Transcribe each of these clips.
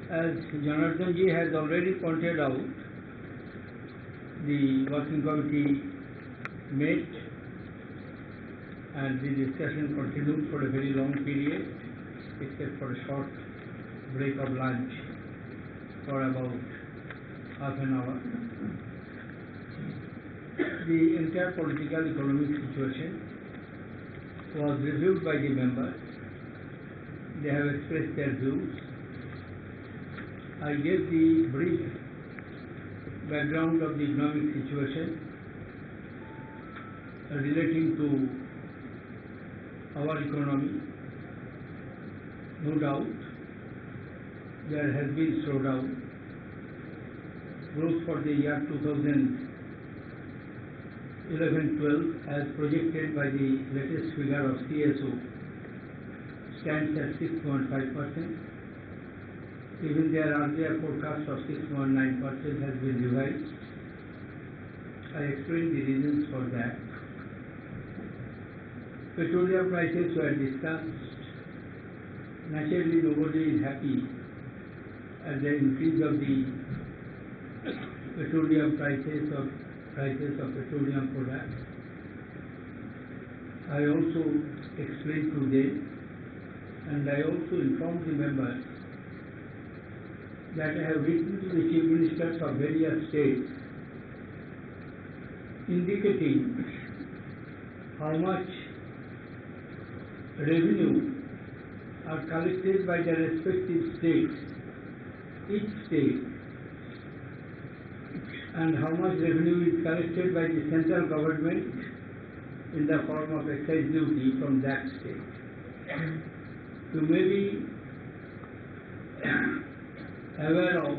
As Janardhan ji has already pointed out, the working committee met and the discussion continued for a very long period, except for a short break of lunch for about half an hour. The entire political economic situation was reviewed by the members. They have expressed their views. I gave the brief background of the economic situation relating to our economy. No doubt, there has been slowdown. Growth for the year 2011-12 as projected by the latest figure of CSO stands at 6.5%. Even their earlier forecast of 6.9% has been revised. I explained the reasons for that. Petroleum prices were discussed. Naturally, nobody is happy at the increase of the petroleum prices or prices of petroleum products. I also explained to them, and I also informed the members that I have written to the chief ministers of various states indicating how much revenue are collected by the respective states, each state, and how much revenue is collected by the central government in the form of excise duty from that state. You may be aware of,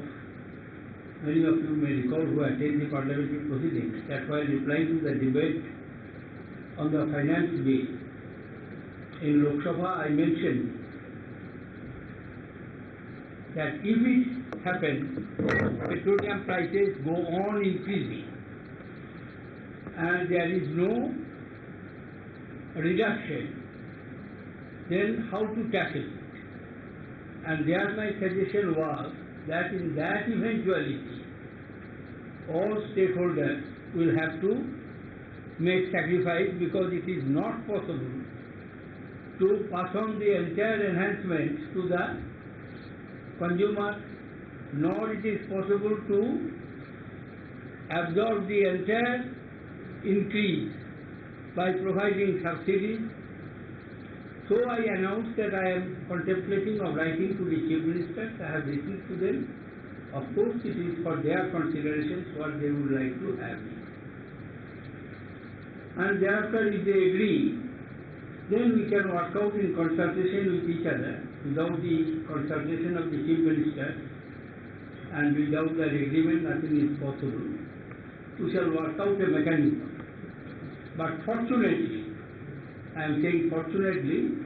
many of you may recall who attend the parliamentary proceedings, that while replying to the debate on the finance bill in Lok Sabha, I mentioned that if it happens, petroleum prices go on increasing and there is no reduction, then how to tackle it? And there my suggestion was that in that eventuality, all stakeholders will have to make sacrifice, because it is not possible to pass on the entire enhancements to the consumer, nor it is possible to absorb the entire increase by providing subsidies. So I announced that I am contemplating of writing to the chief ministers. I have written to them. Of course, it is for their considerations what they would like to have. And thereafter, if they agree, then we can work out in consultation with each other. Without the consultation of the chief minister and without their agreement, nothing is possible. We shall work out a mechanism. But fortunately, I am saying fortunately,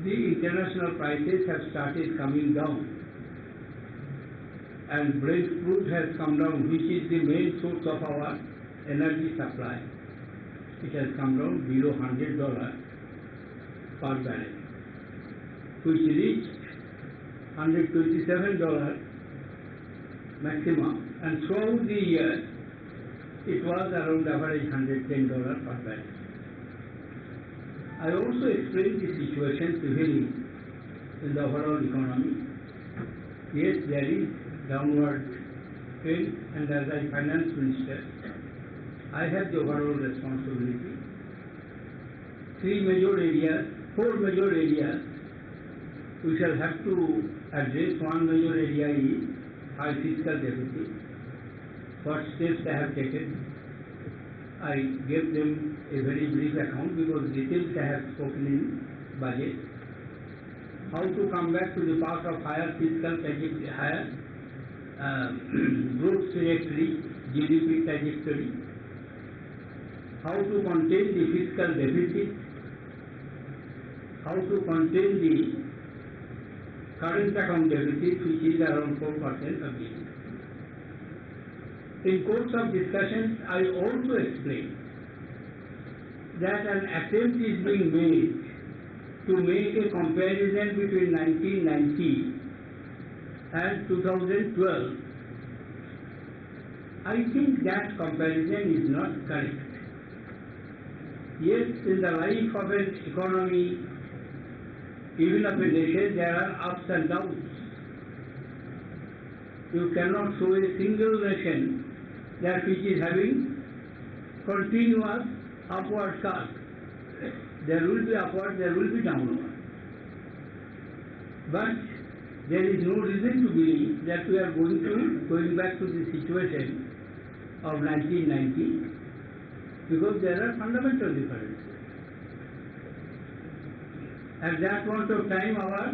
the international prices have started coming down, and Brent crude has come down, which is the main source of our energy supply. It has come down below $100 per barrel, which reached $127 maximum, and throughout the year it was around average $110 per barrel. I also explained the situation prevailing in the overall economy. Yes, there is downward trend, and as a finance minister, I have the overall responsibility. Four major areas we shall have to address. One major area is high fiscal deficit. What steps I have taken, I gave them a very brief account because details I have spoken in budget. How to come back to the path of higher fiscal trajectory, higher growth trajectory, GDP trajectory. How to contain the fiscal deficit. How to contain the current account deficit, which is around 4% of GDP. In course of discussions, I also explained that an attempt is being made to make a comparison between 1990 as 2012, I think that comparison is not correct. Yes, in the life of an economy, even of a nation, there are ups and downs. You cannot show a single nation that which is having continuous upward curve. There will be upward, there will be downward. But there is no reason to believe that we are going back to the situation of 1990, because there are fundamental differences. At that point of time, our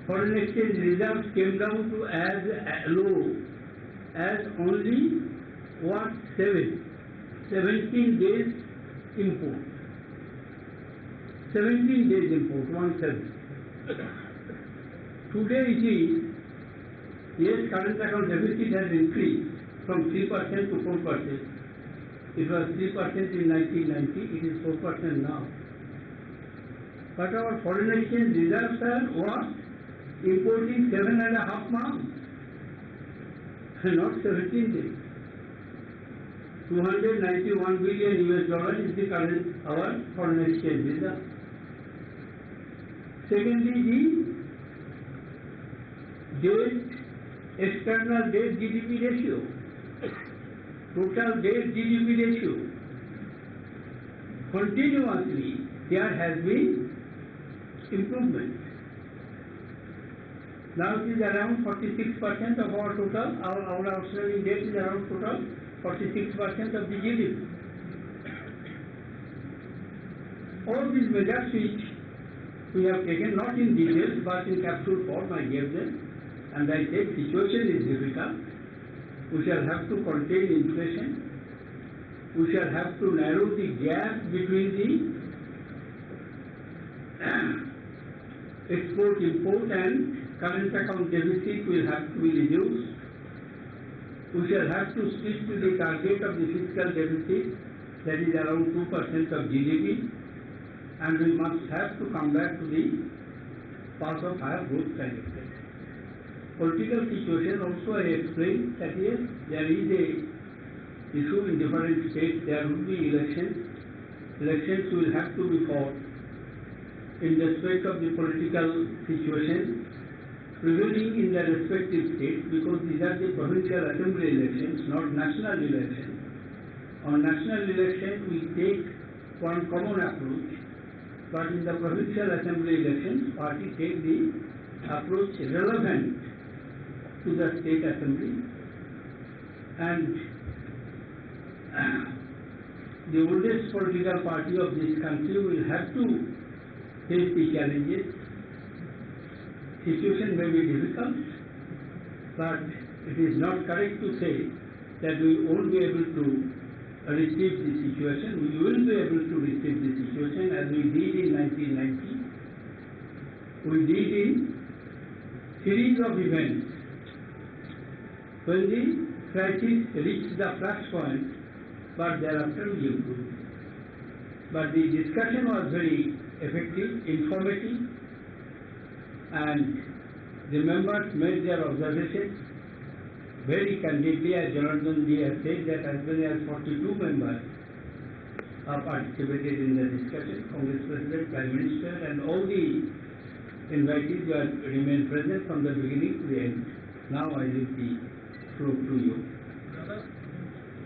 foreign exchange reserves came down to as low as only 17 days import. 17 days import, 17. Today it is, yes, current account deficit has increased from 3% to 4%. It was 3% in 1990, it is 4% now. But our foreign exchange reserves are what? Importing 7.5 months, not 17 days. $291 billion is the current our foreign exchange reserve. Secondly, the external debt GDP ratio, total debt GDP ratio, continuously there has been improvement. Now it is around 46% of our total, our outstanding debt is around total 46% of the GDP. All these measures which we have taken, not in detail but in capsule form, I gave them, and I said situation is difficult. We shall have to contain inflation. We shall have to narrow the gap between the export-import and current account deficit will have to be reduced. We shall have to stick to the target of the fiscal deficit, that is around 2% of GDP, and we must have to come back to the path of higher growth trajectory. Political situation also I explained that yes, there is a issue in different states, there will be elections. Elections will have to be fought in respect of the political situation prevailing in the respective states, because these are the provincial assembly elections, not national elections. On national elections we take one common approach, but in the provincial assembly elections, parties take the approach relevant to the state assembly, and the oldest political party of this country will have to face the challenges. Situation may be difficult, but it is not correct to say that we won't be able to receive the situation. We will be able to receive the situation as we did in 1990. We did in series of events. When the crisis reached the flash point, but thereafter we improved. But the discussion was very effective, informative, and the members made their observations very candidly. As Jonathan Lee has said, that as many as 42 members have participated in the discussion. Congress President, Prime Minister, and all the invitees who have remained present from the beginning to the end. Now I leave the floor to you.